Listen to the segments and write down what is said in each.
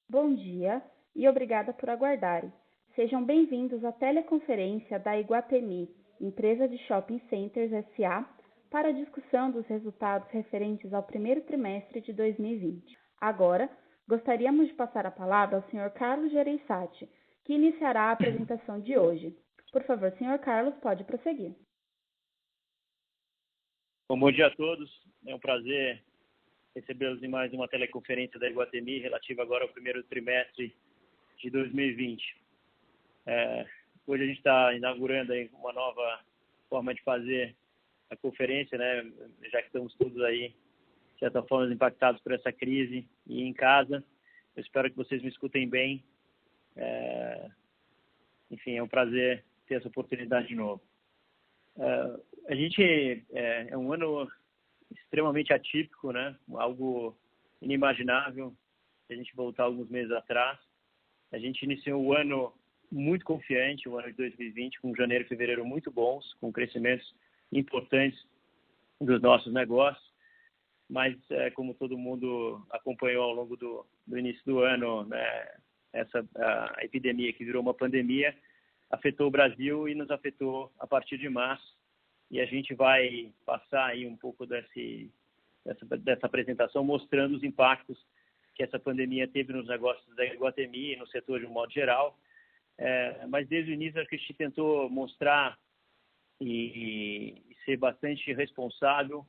Bom dia e obrigada por aguardarem. Sejam bem-vindos à teleconferência da Iguatemi, empresa de shopping centers S.A., para a discussão dos resultados referentes ao primeiro trimestre de 2020. Agora, gostaríamos de passar a palavra ao Sr. Carlos Gereissati, que iniciará a apresentação de hoje. Por favor, Sr. Carlos, pode prosseguir. Bom dia a todos. É um prazer recebê-los em mais uma teleconferência da Iguatemi relativa agora ao primeiro trimestre de 2020. Hoje a gente está inaugurando aí uma nova forma de fazer a conferência, né? Já que estamos todos aí, de certa forma, impactados por essa crise e em casa. Eu espero que vocês me escutem bem. Enfim, é um prazer ter essa oportunidade de novo. A gente é um ano extremamente atípico, né? Algo inimaginável se a gente voltar alguns meses atrás. A gente iniciou o ano muito confiante, o ano de 2020, com janeiro e fevereiro muito bons, com crescimentos importantes dos nossos negócios. Mas, como todo mundo acompanhou ao longo do início do ano, né, a epidemia que virou uma pandemia afetou o Brasil e nos afetou a partir de março. E a gente vai passar aí um pouco dessa apresentação mostrando os impactos que essa pandemia teve nos negócios da Iguatemi e no setor de um modo geral. Mas desde o início a gente tentou mostrar e ser bastante responsável,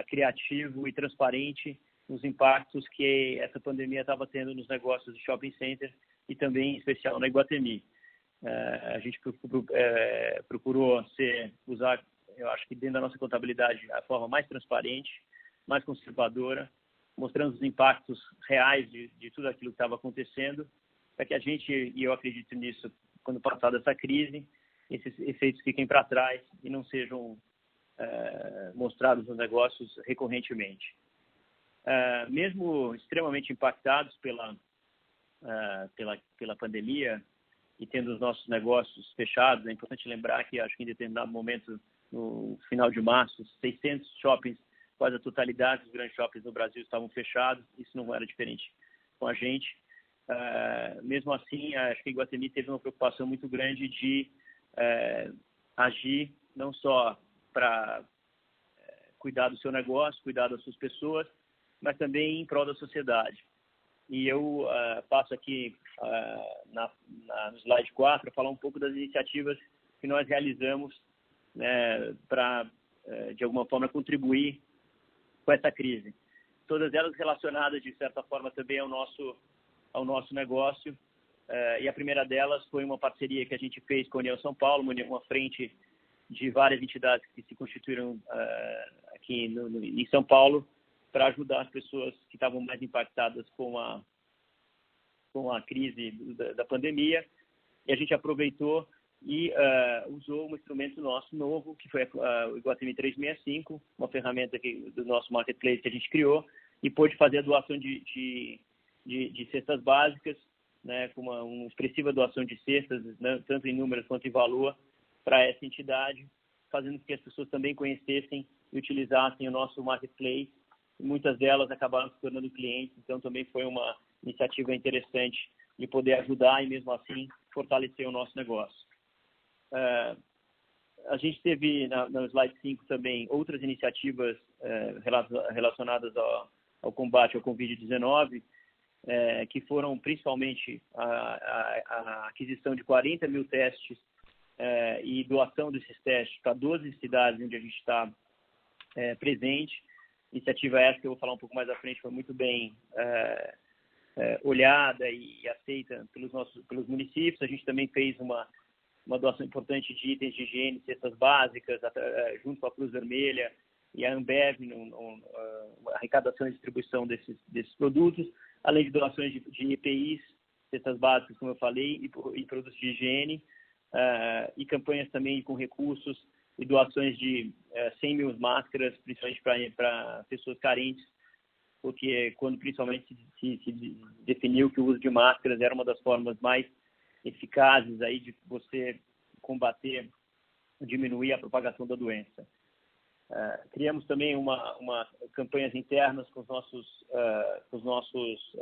criativo e transparente nos impactos que essa pandemia estava tendo nos negócios de shopping center e também, em especial, na Iguatemi. A gente procurou usar, eu acho que dentro da nossa contabilidade, a forma mais transparente, mais conservadora, mostrando os impactos reais de tudo aquilo que estava acontecendo, para que a gente, e eu acredito nisso, quando passar dessa crise, esses efeitos fiquem para trás e não sejam mostrados nos negócios recorrentemente. Mesmo extremamente impactados pela pandemia, e tendo os nossos negócios fechados, é importante lembrar que, acho que em determinado momento, no final de março, 600 shoppings, quase a totalidade dos grandes shoppings no Brasil estavam fechados. Isso não era diferente com a gente. Mesmo assim, acho que a Iguatemi teve uma preocupação muito grande de agir não só para cuidar do seu negócio, cuidar das suas pessoas, mas também em prol da sociedade. E eu passo aqui no slide 4 a falar um pouco das iniciativas que nós realizamos, né, para, de alguma forma, contribuir com essa crise. Todas elas relacionadas, de certa forma, também ao nosso negócio. E a primeira delas foi uma parceria que a gente fez com a União São Paulo, uma frente de várias entidades que se constituíram aqui em São Paulo, para ajudar as pessoas que estavam mais impactadas com a crise da pandemia. E a gente aproveitou e usou um instrumento nosso novo, que foi o Iguatemi 365, uma ferramenta do nosso marketplace que a gente criou, e pôde fazer a doação de cestas básicas, né, com uma expressiva doação de cestas, né, tanto em números quanto em valor, para essa entidade, fazendo com que as pessoas também conhecessem e utilizassem o nosso marketplace. Muitas delas acabaram se tornando clientes, então também foi uma iniciativa interessante de poder ajudar e, mesmo assim, fortalecer o nosso negócio. A gente teve, no slide 5 também, outras iniciativas relacionadas ao combate ao Covid-19, que foram principalmente a aquisição de 40 mil testes e doação desses testes para 12 cidades onde a gente está presente. Iniciativa essa que eu vou falar um pouco mais à frente foi muito bem olhada e aceita pelos municípios. A gente também fez uma doação importante de itens de higiene, cestas básicas, junto com a Cruz Vermelha e a Ambev, arrecadação e distribuição desses produtos, além de doações de EPIs, cestas básicas, como eu falei, e produtos de higiene, e campanhas também com recursos e doações de 100 mil máscaras, principalmente para pessoas carentes, porque quando principalmente se definiu que o uso de máscaras era uma das formas mais eficazes aí de você combater, diminuir a propagação da doença. Criamos também uma campanhas internas com os nossos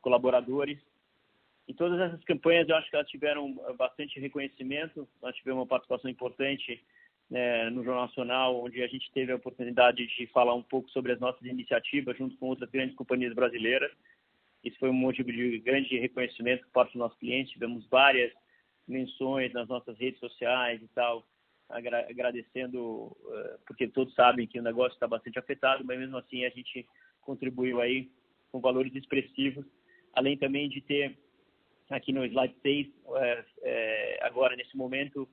colaboradores. E todas essas campanhas, eu acho que elas tiveram bastante reconhecimento. Nós tivemos uma participação importante no Jornal Nacional, onde a gente teve a oportunidade de falar um pouco sobre as nossas iniciativas junto com outras grandes companhias brasileiras. Isso foi um motivo de grande reconhecimento por parte dos nossos clientes. Tivemos várias menções nas nossas redes sociais e tal, agradecendo, porque todos sabem que o negócio está bastante afetado, mas mesmo assim a gente contribuiu aí com valores expressivos, além também de ter aqui no Slide 6, agora nesse momento,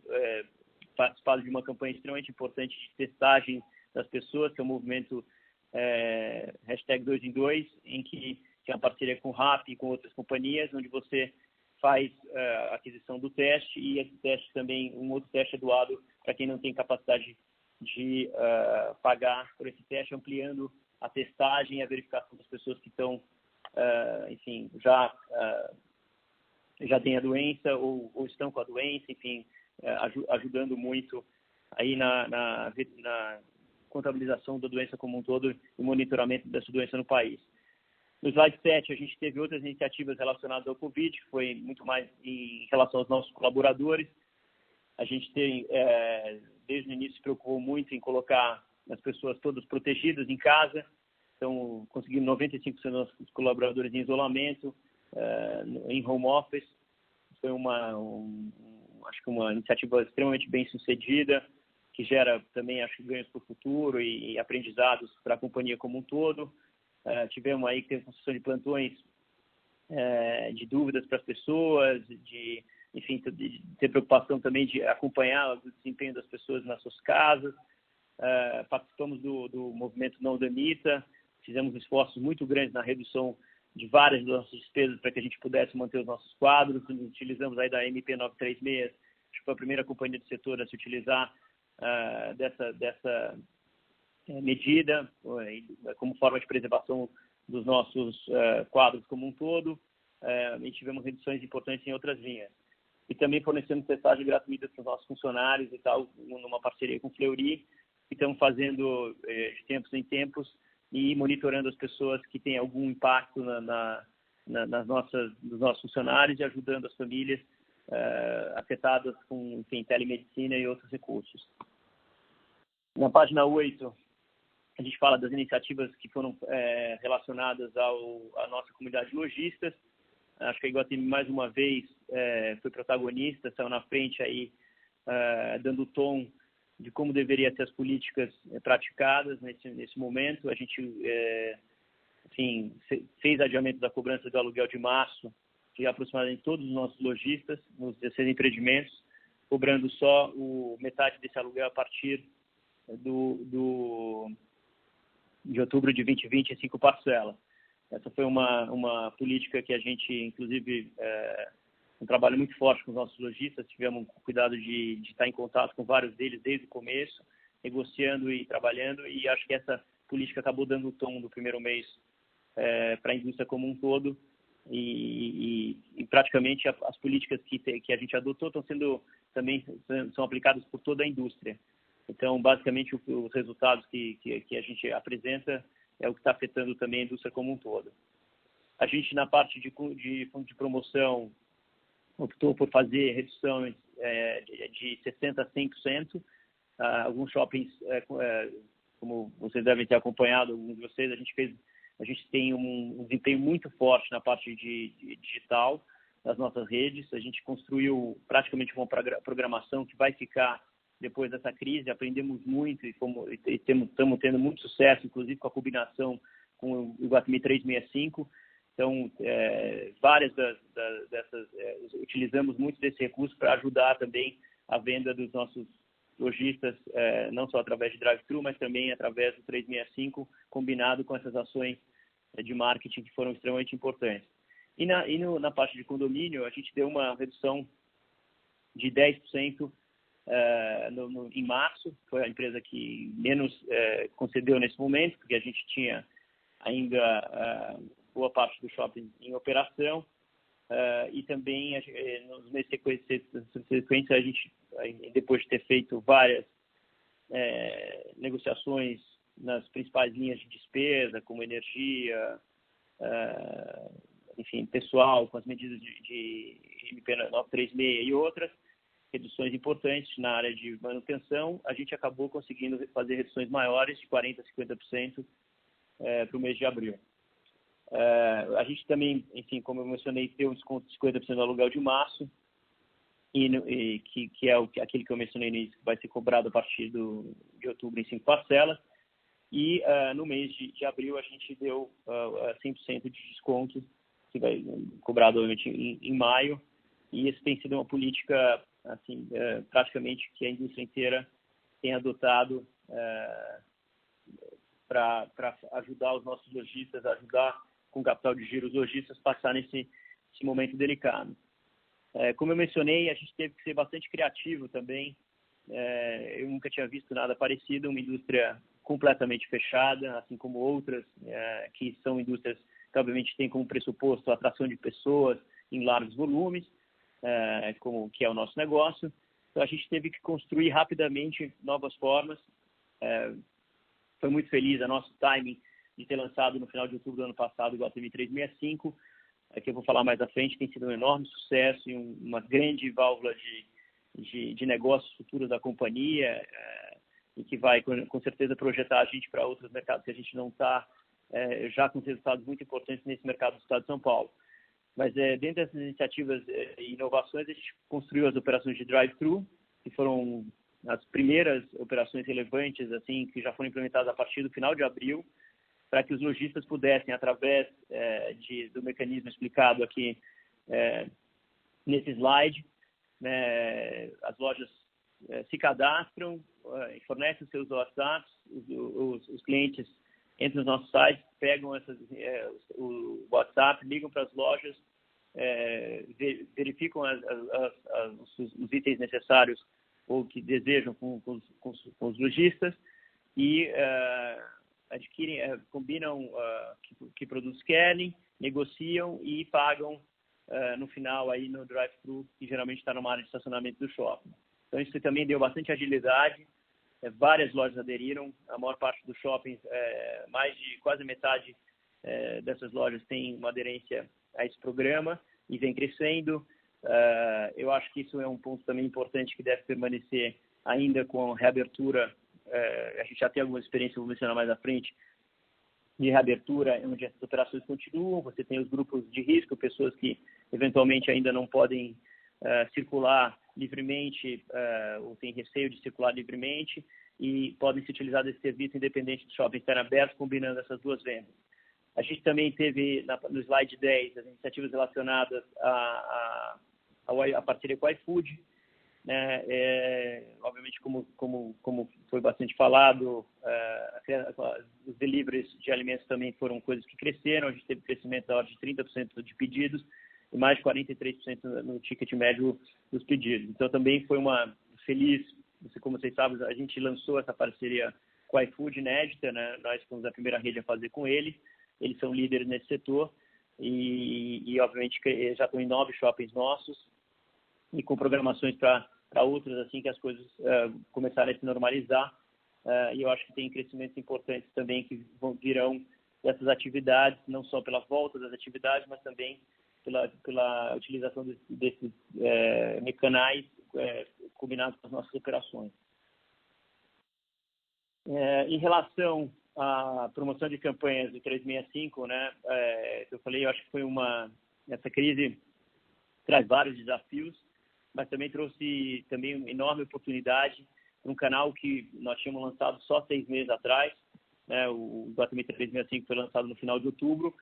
participado de uma campanha extremamente importante de testagem das pessoas, que é o movimento #2 em 2, em que tem uma parceria com o RAP e com outras companhias, onde você faz a aquisição do teste e esse teste também, um outro teste é doado para quem não tem capacidade de pagar por esse teste, ampliando a testagem e a verificação das pessoas que estão, enfim, já têm a doença ou estão com a doença, enfim, ajudando muito aí na contabilização da doença como um todo e monitoramento dessa doença no país. No slide 7, a gente teve outras iniciativas relacionadas ao Covid, que foi muito mais em relação aos nossos colaboradores. A gente tem, desde o início, se preocupou muito em colocar as pessoas todas protegidas em casa. Então, conseguimos 95% dos nossos colaboradores em isolamento, em home office. Foi acho que uma iniciativa extremamente bem sucedida, que gera também, acho que, ganhos para o futuro e aprendizados para a companhia como um todo. Tivemos aí que ter construção de plantões de dúvidas para as pessoas, enfim, de ter preocupação também de acompanhar o desempenho das pessoas nas suas casas. Participamos do movimento Não Demita, fizemos esforços muito grandes na redução de várias das nossas despesas para que a gente pudesse manter os nossos quadros. Utilizamos aí da MP936, acho que foi a primeira companhia do setor a se utilizar dessa medida como forma de preservação dos nossos quadros como um todo, e tivemos reduções importantes em outras linhas. E também fornecemos testagem gratuita para os nossos funcionários e tal, numa parceria com o Fleury, que estamos fazendo de tempos em tempos e monitorando as pessoas que têm algum impacto nos nossos funcionários e ajudando as famílias afetadas com, enfim, telemedicina e outros recursos. Na página 8, a gente fala das iniciativas que foram relacionadas à nossa comunidade de lojistas. Acho que a Iguatemi, mais uma vez, foi protagonista, saiu na frente aí, dando o tom de como deveriam ser as políticas praticadas nesse momento. A gente, enfim, fez adiamento da cobrança do aluguel de março, de aproximadamente todos os nossos lojistas, nos 16 empreendimentos, cobrando só metade desse aluguel a partir de outubro de 2020 em 5 parcelas. Essa foi uma política que a gente, inclusive, um trabalho muito forte com os nossos lojistas. Tivemos cuidado de estar em contato com vários deles desde o começo, negociando e trabalhando, e acho que essa política acabou dando o tom do primeiro mês para a indústria como um todo, e praticamente as políticas que a gente adotou são aplicadas por toda a indústria. Então, basicamente, os resultados que a gente apresenta é o que está afetando também a indústria como um todo. A gente, na parte de fundo de promoção, optou por fazer redução de 60% a 100%. Alguns shoppings, como vocês devem ter acompanhado, alguns de vocês, a gente tem um desempenho muito forte na parte de digital das nossas redes. A gente construiu praticamente uma programação que vai ficar depois dessa crise. Aprendemos muito e estamos tendo muito sucesso, inclusive com a combinação com o Iguatemi 365. Então, várias dessas, utilizamos muito desse recurso para ajudar também a venda dos nossos lojistas, não só através de drive-thru, mas também através do 365, combinado com essas ações de marketing que foram extremamente importantes. E na parte de condomínio, a gente deu uma redução de 10% em março. Foi a empresa que menos concedeu nesse momento, porque a gente tinha ainda boa parte do shopping em operação, e também nos meses sequentes, a gente, depois de ter feito várias negociações nas principais linhas de despesa, como energia, enfim, pessoal, com as medidas de MP 936 e outras, reduções importantes na área de manutenção. A gente acabou conseguindo fazer reduções maiores, de 40% a 50% para o mês de abril. A gente também, enfim, como eu mencionei, tem um desconto de 50% no aluguel de março, que é aquele que eu mencionei no início, que vai ser cobrado a partir de outubro em 5 parcelas. E no mês de abril a gente deu 100% de desconto, que vai cobrado obviamente em maio. E isso tem sido uma política, assim, praticamente que a indústria inteira tem adotado para ajudar os nossos lojistas, ajudar com capital de giro os lojistas passar nesse momento delicado. Como eu mencionei, a gente teve que ser bastante criativo também. Eu nunca tinha visto nada parecido, uma indústria completamente fechada, assim como outras, que são indústrias que obviamente têm como pressuposto a atração de pessoas em largos volumes, como que é o nosso negócio. Então, a gente teve que construir rapidamente novas formas. Foi muito feliz a nosso timing de ter lançado no final de outubro do ano passado o Iguatemi 365, que eu vou falar mais à frente, tem sido um enorme sucesso e uma grande válvula de negócios futuros da companhia, e que vai, com certeza, projetar a gente para outros mercados que a gente não está, já com resultados muito importantes nesse mercado do Estado de São Paulo. Mas, dentro dessas iniciativas e inovações, a gente construiu as operações de drive-thru, que foram as primeiras operações relevantes, assim, que já foram implementadas a partir do final de abril, para que os lojistas pudessem, através do mecanismo explicado aqui nesse slide, né, as lojas se cadastram, fornecem os seus WhatsApps, os clientes entram nos nossos sites, pegam o WhatsApp, ligam para as lojas, verificam os itens necessários ou que desejam com os lojistas e adquirem, combinam que produtos querem, negociam e pagam no final aí no drive-thru, que geralmente está numa área de estacionamento do shopping. Então isso também deu bastante agilidade. Várias lojas aderiram, a maior parte dos shoppings, mais de quase metade dessas lojas tem uma aderência a esse programa e vem crescendo. Eu acho que isso é um ponto também importante que deve permanecer ainda com a reabertura. A gente já tem alguma experiência, vou mencionar mais à frente, de reabertura, onde essas operações continuam. Você tem os grupos de risco, pessoas que eventualmente ainda não podem circular livremente ou têm receio de circular livremente e podem se utilizar desse serviço independente do shopping estar aberto, combinando essas duas vendas. A gente também teve, no slide 10, as iniciativas relacionadas à parceria com o iFood, né? Obviamente, como foi bastante falado, os deliveries de alimentos também foram coisas que cresceram. A gente teve crescimento da ordem de 30% de pedidos e mais de 43% no ticket médio dos pedidos. Então, também foi uma feliz, como vocês sabem, a gente lançou essa parceria com o iFood inédita, né? Nós fomos a primeira rede a fazer com eles são líderes nesse setor e obviamente, já estão em 9 shoppings nossos e com programações para outros, assim que as coisas começarem a se normalizar. E eu acho que tem crescimentos importantes também que virão dessas atividades, não só pela volta das atividades, mas também pela utilização desses mecanais combinados com as nossas operações. Em relação à promoção de campanhas do 365, né, eu falei, eu acho que essa crise traz vários desafios, mas também trouxe uma enorme oportunidade para um canal que nós tínhamos lançado só 6 meses atrás, né? O Iguatemi 365 foi lançado no final de outubro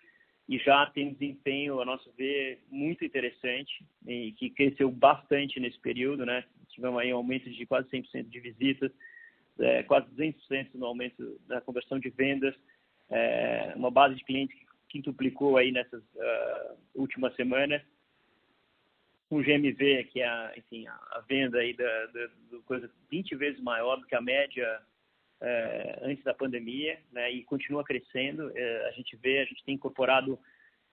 e já tem um desempenho, a nosso ver, muito interessante e que cresceu bastante nesse período, né? Tivemos aí um aumento de quase 100% de visitas, quase 200% no aumento da conversão de vendas, uma base de clientes que quintuplicou aí nessas últimas semanas, um GMV que é a venda aí do coisa 20 vezes maior do que a média antes da pandemia, né, e continua crescendo. A gente tem incorporado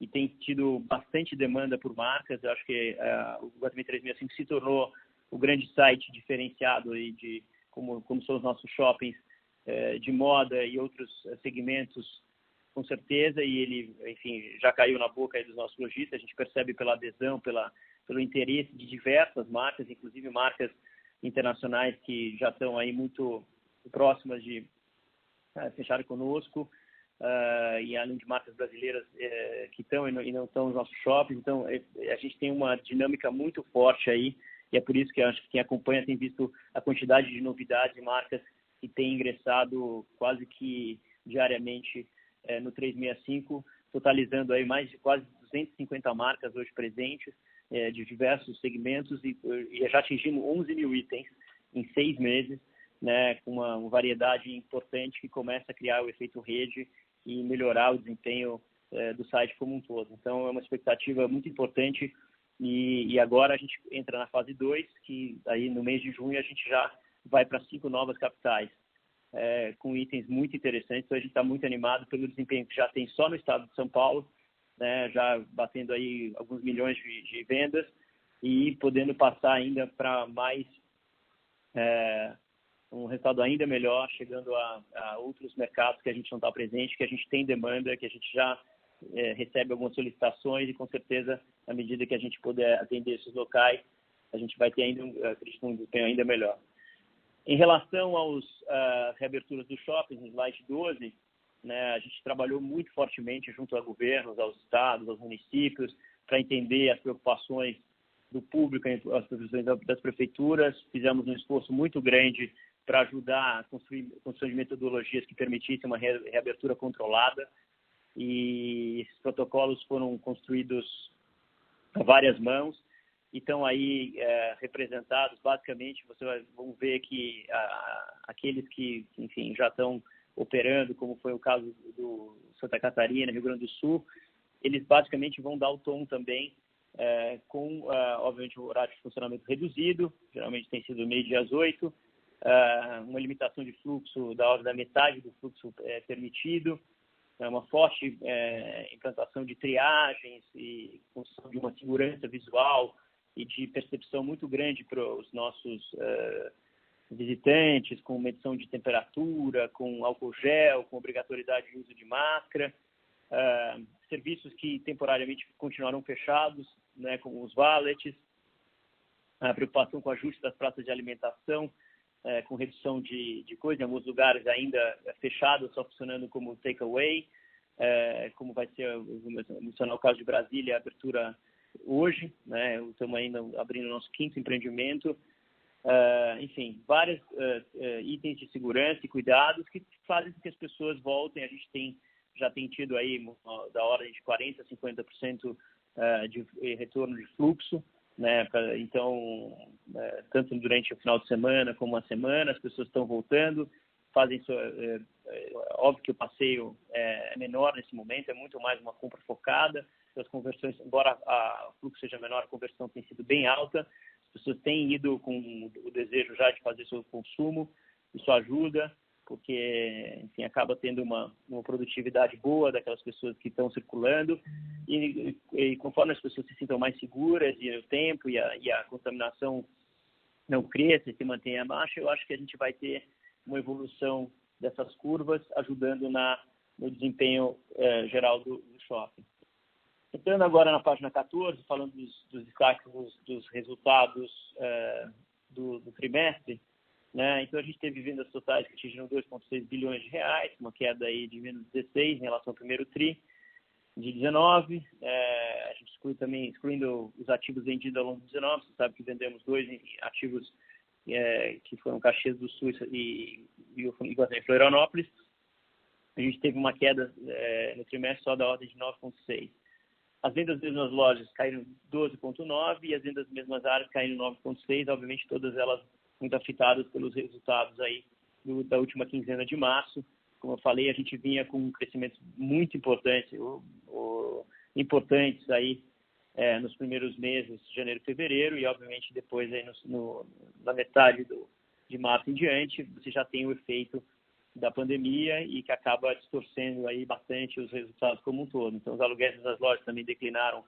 e tem tido bastante demanda por marcas. Eu acho que o Iguatemi 365 se tornou o grande site diferenciado aí como são os nossos shoppings de moda e outros segmentos, com certeza, e ele, enfim, já caiu na boca aí dos nossos lojistas. A gente percebe pela adesão, pelo interesse de diversas marcas, inclusive marcas internacionais que já estão aí muito próximas de fecharem conosco, e além de marcas brasileiras que estão e não estão nos nossos shoppings. Então, a gente tem uma dinâmica muito forte aí, e é por isso que eu acho que quem acompanha tem visto a quantidade de novidades e marcas que têm ingressado quase que diariamente no 365, totalizando aí mais de quase 250 marcas hoje presentes, de diversos segmentos, e já atingimos 11 mil itens em 6 meses, né, com uma variedade importante que começa a criar o efeito rede e melhorar o desempenho do site como um todo. Então, é uma expectativa muito importante, e agora a gente entra na fase 2, que aí no mês de junho a gente já vai para 5 novas capitais, com itens muito interessantes. Então, a gente está muito animado pelo desempenho que já tem só no estado de São Paulo, né, já batendo aí alguns milhões de vendas, e podendo passar ainda para mais um resultado ainda melhor, chegando a outros mercados que a gente não está presente, que a gente tem demanda, que a gente já recebe algumas solicitações, e com certeza, à medida que a gente puder atender esses locais, a gente vai ter ainda, acredito, um desempenho ainda melhor. Em relação às reaberturas dos shoppings, no slide 12, né, a gente trabalhou muito fortemente junto a governos, aos estados, aos municípios, para entender as preocupações do público, as preocupações das prefeituras. Fizemos um esforço muito grande para ajudar a construção de metodologias que permitissem uma reabertura controlada, e esses protocolos foram construídos a várias mãos, e estão aí representados. Basicamente, vão ver que aqueles que, enfim, já estão operando, como foi o caso do Santa Catarina, Rio Grande do Sul, eles basicamente vão dar o tom também, com, obviamente, o horário de funcionamento reduzido, geralmente tem sido meio-dia às 8, uma limitação de fluxo da ordem da metade do fluxo permitido, uma forte implantação de triagens e construção de uma segurança visual e de percepção muito grande para os nossos visitantes, com medição de temperatura, com álcool gel, com obrigatoriedade de uso de máscara, serviços que temporariamente continuarão fechados, né, como os valets, a preocupação com o ajuste das praças de alimentação, com redução de coisas, em alguns lugares ainda fechados, só funcionando como takeaway, como vai ser, vou mencionar o caso de Brasília, a abertura hoje, né, estamos ainda abrindo o nosso 5º empreendimento. Enfim, vários itens de segurança e cuidados que fazem com que as pessoas voltem. A gente já tem tido aí da ordem de 40% a 50% de retorno de fluxo, né? Então, tanto durante o final de semana como a semana, as pessoas estão voltando, fazem óbvio que o passeio é menor nesse momento, é muito mais uma compra focada. As conversões, embora o fluxo seja menor, a conversão tem sido bem alta. As pessoas têm ido com o desejo já de fazer seu consumo. Isso ajuda, porque, enfim, acaba tendo uma produtividade boa daquelas pessoas que estão circulando, e conforme as pessoas se sintam mais seguras, e o tempo e a contaminação não cresça e se mantenha baixa, eu acho que a gente vai ter uma evolução dessas curvas, ajudando no desempenho geral do shopping. Entrando agora na página 14, falando dos destaques dos resultados do trimestre, né? Então, a gente teve vendas totais que atingiram 2,6 bilhões de reais, uma queda aí de menos 16 em relação ao primeiro TRI de 19. A gente excluindo os ativos vendidos ao longo de 19, você sabe que vendemos 2 ativos que foram Caxias do Sul e Florianópolis. A gente teve uma queda no trimestre só da ordem de 9,6. As vendas das mesmas lojas caíram 12,9 e as vendas das mesmas áreas caíram 9,6, obviamente todas elas muito afetadas pelos resultados aí da última quinzena de março. Como eu falei, a gente vinha com um crescimento muito importante, importantes aí nos primeiros meses, janeiro e fevereiro, e obviamente depois aí na metade de março em diante, você já tem o efeito da pandemia e que acaba distorcendo aí bastante os resultados como um todo. Então, os aluguéis das lojas também declinaram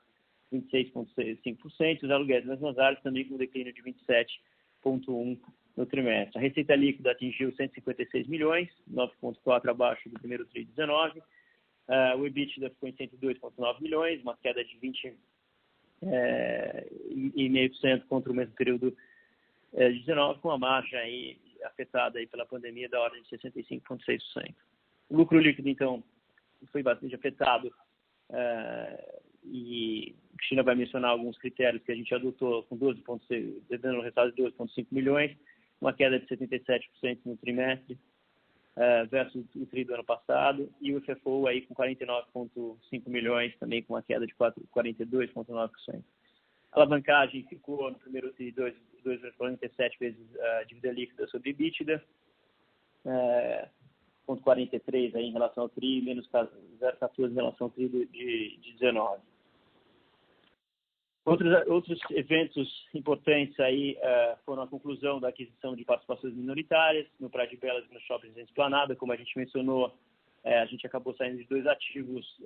26,5%, os aluguéis das mesmas áreas também com declínio de 27,1%. no trimestre. A receita líquida atingiu 156 milhões, 9,4 abaixo do primeiro TRI de 19. O EBITDA ficou em 102,9 milhões, uma queda de 20,5% contra o mesmo período de 19, com a margem aí afetada aí pela pandemia da ordem de 65,6%. O lucro líquido, então, foi bastante afetado e a Cristina vai mencionar alguns critérios que a gente adotou com 12,6, devendo um resultado de 12,5 milhões, uma queda de 77% no trimestre versus o TRI do ano passado, e o FFO aí com 49,5 milhões, também com uma queda de 42,9%. A alavancagem ficou no primeiro TRI 2,47 vezes a dívida líquida sobre EBITDA, 0,43 aí em relação ao TRI, menos 0,14 em relação ao TRI de 19. Outros eventos importantes aí foram a conclusão da aquisição de participações minoritárias no Praia de Belas e no Shopping Esplanada. Como a gente mencionou, a gente acabou saindo de 2 ativos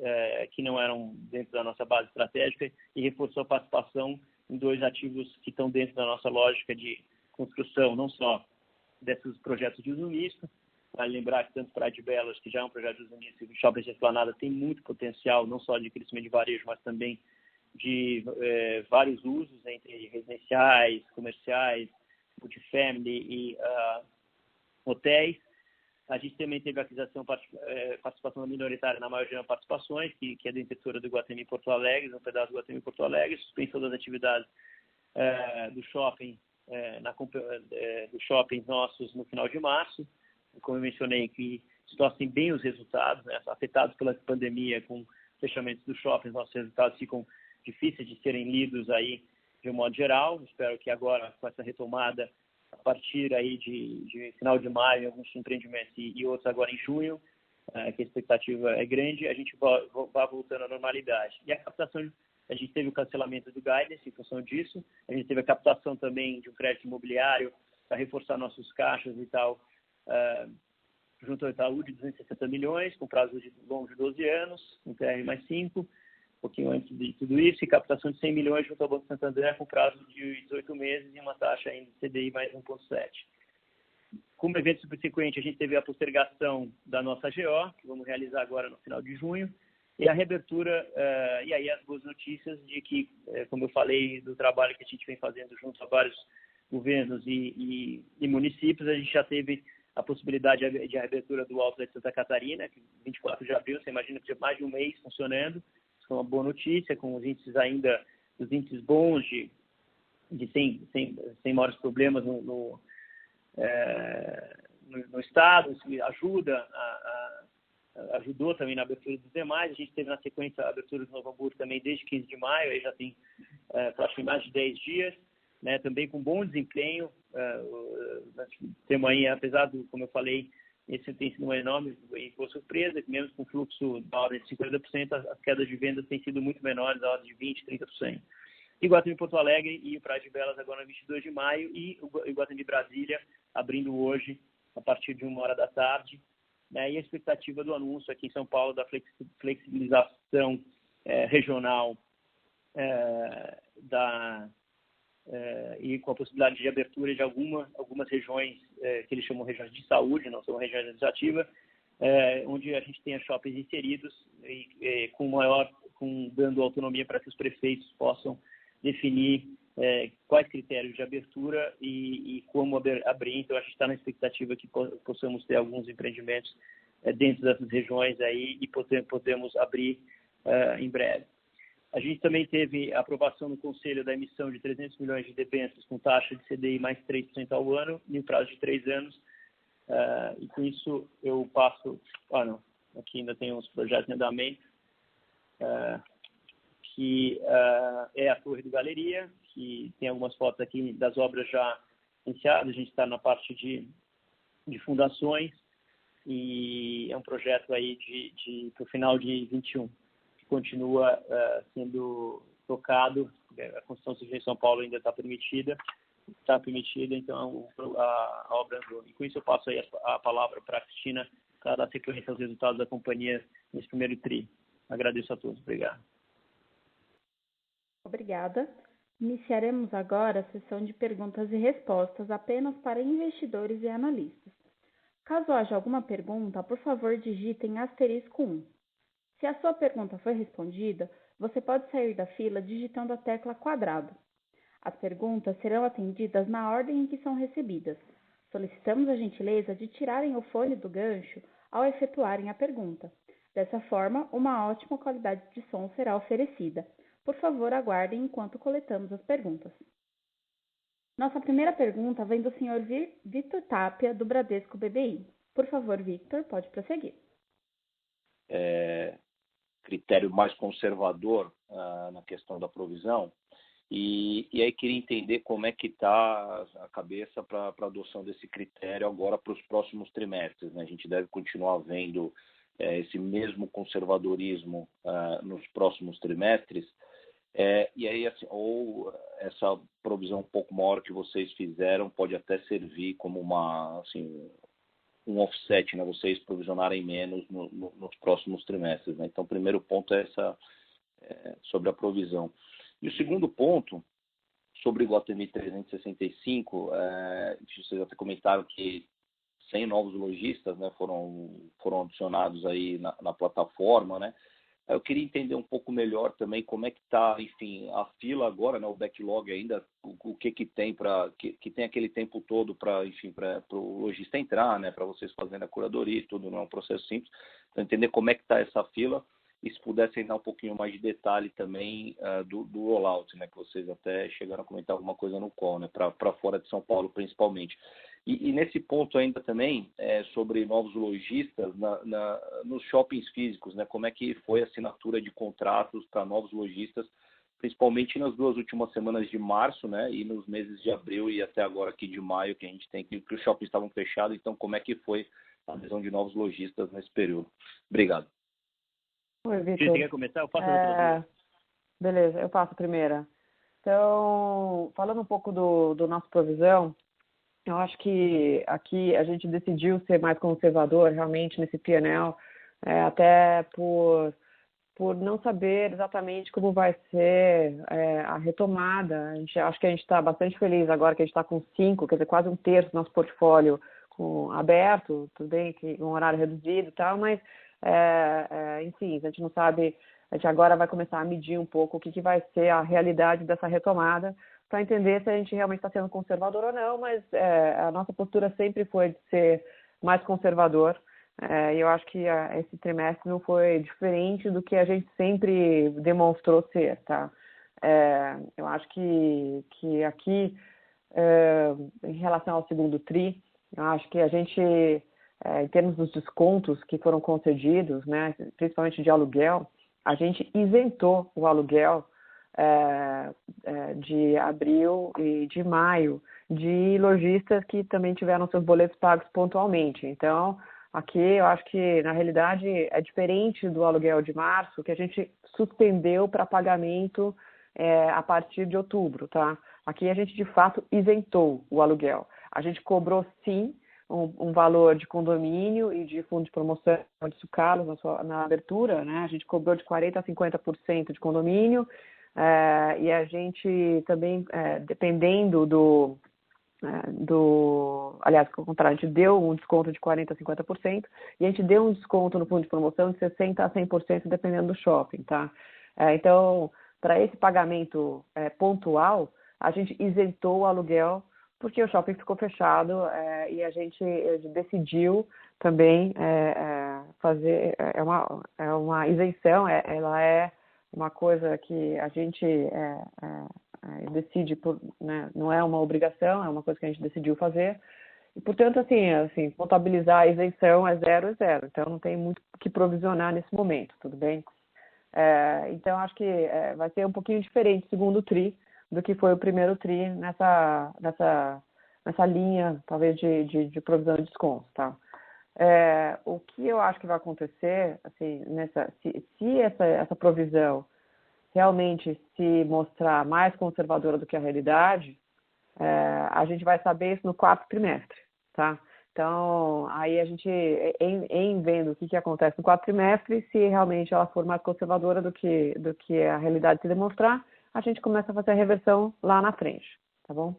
que não eram dentro da nossa base estratégica e reforçou a participação em 2 ativos que estão dentro da nossa lógica de construção, não só desses projetos de uso misto. Vale lembrar que tanto Praia de Belas, que já é um projeto de uso misto, e o Shopping Esplanada tem muito potencial, não só de crescimento de varejo, mas também de vários usos entre residenciais, comerciais, multifamily e hotéis. A gente também teve a aquisição, participação minoritária na Maior Gema Participações, que é da detentora do Iguatemi Porto Alegre, um pedaço do Iguatemi Porto Alegre, suspensão das atividades do shopping, dos shoppings nossos no final de março. Como eu mencionei, que distorcem bem os resultados, né? Afetados pela pandemia, com fechamentos dos shoppings, nossos resultados ficam difíceis de serem lidos aí de um modo geral. Espero que agora, com essa retomada, a partir aí de final de maio, alguns empreendimentos e outros agora em junho, que a expectativa é grande, a gente vá voltando à normalidade. E a captação, a gente teve o cancelamento do guidance em função disso, a gente teve a captação também de um crédito imobiliário para reforçar nossos caixas e tal, junto ao Itaú de 260 milhões, com prazo de longo de 12 anos, um TR mais 5, um pouquinho antes de tudo isso, e captação de 100 milhões junto ao Banco Santander, com prazo de 18 meses e uma taxa ainda de CDI mais 1,7. Como evento subsequente, a gente teve a postergação da nossa GO, que vamos realizar agora no final de junho, e a reabertura, e aí as boas notícias de que, como eu falei, do trabalho que a gente vem fazendo junto a vários governos e municípios, a gente já teve a possibilidade de reabertura do Outlet de Santa Catarina, que 24 de abril, você imagina que tinha mais de um mês funcionando. Isso foi uma boa notícia, com os índices ainda, os índices bons sem maiores problemas no estado. Isso ajudou também na abertura dos demais. A gente teve na sequência a abertura do Novo Hamburgo também desde 15 de maio, aí já tem praticamente mais de 10 dias, né, também com bom desempenho. Temos aí, apesar do, como eu falei, esse tem sido uma enorme e boa surpresa, que mesmo com fluxo da ordem de 50%, as quedas de vendas têm sido muito menores, da ordem de 20%, 30%. Iguatemi Porto Alegre e o Praia de Belas agora no 22 de maio e o Iguatemi Brasília abrindo hoje a partir de 1h da tarde, né, e a expectativa do anúncio aqui em São Paulo da flexibilização regional e com a possibilidade de abertura de algumas regiões que eles chamam regiões de saúde, não são regiões administrativas, onde a gente tenha shoppings inseridos e dando autonomia para que os prefeitos possam definir quais critérios de abertura e como abrir. Então, a gente está na expectativa que possamos ter alguns empreendimentos dentro dessas regiões aí e podemos abrir em breve. A gente também teve a aprovação no Conselho da emissão de 300 milhões de debêntures com taxa de CDI mais 3% ao ano, em um prazo de 3 anos. E com isso eu passo... aqui ainda tem uns projetos em andamento, que é a Torre do Galeria, que tem algumas fotos aqui das obras já iniciadas. A gente está na parte de fundações e é um projeto aí para o final de 21. Continua sendo tocado. A construção civil em São Paulo ainda está permitida, então a obra andou. E com isso eu passo aí a palavra para a Cristina para dar sequência aos resultados da companhia nesse primeiro TRI. Agradeço a todos. Obrigado. Obrigada. Iniciaremos agora a sessão de perguntas e respostas apenas para investidores e analistas. Caso haja alguma pergunta, por favor digitem *1. Se a sua pergunta foi respondida, você pode sair da fila digitando a tecla quadrado. As perguntas serão atendidas na ordem em que são recebidas. Solicitamos a gentileza de tirarem o fone do gancho ao efetuarem a pergunta. Dessa forma, uma ótima qualidade de som será oferecida. Por favor, aguardem enquanto coletamos as perguntas. Nossa primeira pergunta vem do Sr. Victor Tapia, do Bradesco BBI. Por favor, Victor, pode prosseguir. Critério mais conservador na questão da provisão. E aí queria entender como é que está a cabeça para a adoção desse critério agora para os próximos trimestres, né? A gente deve continuar vendo esse mesmo conservadorismo nos próximos trimestres, e aí assim, ou essa provisão um pouco maior que vocês fizeram pode até servir como um offset, né? Vocês provisionarem menos nos próximos trimestres, né? Então, o primeiro ponto é sobre a provisão. E o segundo ponto, sobre o Iguatemi 365, vocês até comentaram que 100 novos lojistas, né, foram adicionados aí na plataforma, né? Eu queria entender um pouco melhor também como é que está, enfim, a fila agora, né, o backlog ainda, o que tem que tem aquele tempo todo para o lojista entrar, né, para vocês fazerem a curadoria e tudo, não é um processo simples. Então, entender como é que está essa fila e se pudessem dar um pouquinho mais de detalhe também do rollout, né, que vocês até chegaram a comentar alguma coisa no call, né, para fora de São Paulo principalmente. E nesse ponto ainda também, sobre novos lojistas nos shoppings físicos, né? Como é que foi a assinatura de contratos para novos lojistas, principalmente nas 2 últimas semanas de março, né? E nos meses de abril e até agora aqui de maio, que a gente tem que os shoppings estavam fechados. Então, como é que foi a adesão de novos lojistas nesse período? Obrigado. Oi, Victor. Você quer começar? Eu faço a outra. Beleza, eu passo a primeira. Então, falando um pouco do nosso provisão, eu acho que aqui a gente decidiu ser mais conservador realmente nesse P&L, até por não saber exatamente como vai ser a retomada. Acho que a gente está bastante feliz agora que a gente está com 5, quer dizer, quase 1/3 do nosso portfólio aberto, tudo bem que um horário reduzido e tal, mas enfim, a gente não sabe, a gente agora vai começar a medir um pouco o que vai ser a realidade dessa retomada, para entender se a gente realmente está sendo conservador ou não, mas a nossa postura sempre foi de ser mais conservador, e eu acho que esse trimestre não foi diferente do que a gente sempre demonstrou ser, tá? Eu acho que aqui, em relação ao segundo TRI, eu acho que a gente, em termos dos descontos que foram concedidos, né, principalmente de aluguel, a gente isentou o aluguel de abril e de maio de lojistas que também tiveram seus boletos pagos pontualmente. Então, aqui eu acho que, na realidade, é diferente do aluguel de março, que a gente suspendeu para pagamento a partir de outubro, tá? Aqui a gente, de fato, isentou o aluguel. A gente cobrou, sim, um valor de condomínio e de fundo de promoção de Sucalos na abertura, né? A gente cobrou de 40% a 50% de condomínio, e a gente também, dependendo aliás, ao contrário, a gente deu um desconto de 40% a 50% e a gente deu um desconto no fundo de promoção de 60% a 100% dependendo do shopping, tá? Então, para esse pagamento pontual, a gente isentou o aluguel porque o shopping ficou fechado, e a gente decidiu também fazer, uma isenção, ela é uma coisa que a gente decide, né, não é uma obrigação, é uma coisa que a gente decidiu fazer. E, portanto, assim, contabilizar a isenção é zero, então não tem muito o que provisionar nesse momento, tudo bem? Então, acho que vai ser um pouquinho diferente o segundo TRI do que foi o primeiro TRI nessa linha, talvez, de provisão de desconto, tá? O que eu acho que vai acontecer, assim, se essa provisão realmente se mostrar mais conservadora do que a realidade, a gente vai saber isso no 4º trimestre, tá? Então, aí a gente, em vendo o que acontece no 4º trimestre, se realmente ela for mais conservadora do que a realidade se demonstrar, a gente começa a fazer a reversão lá na frente, tá bom?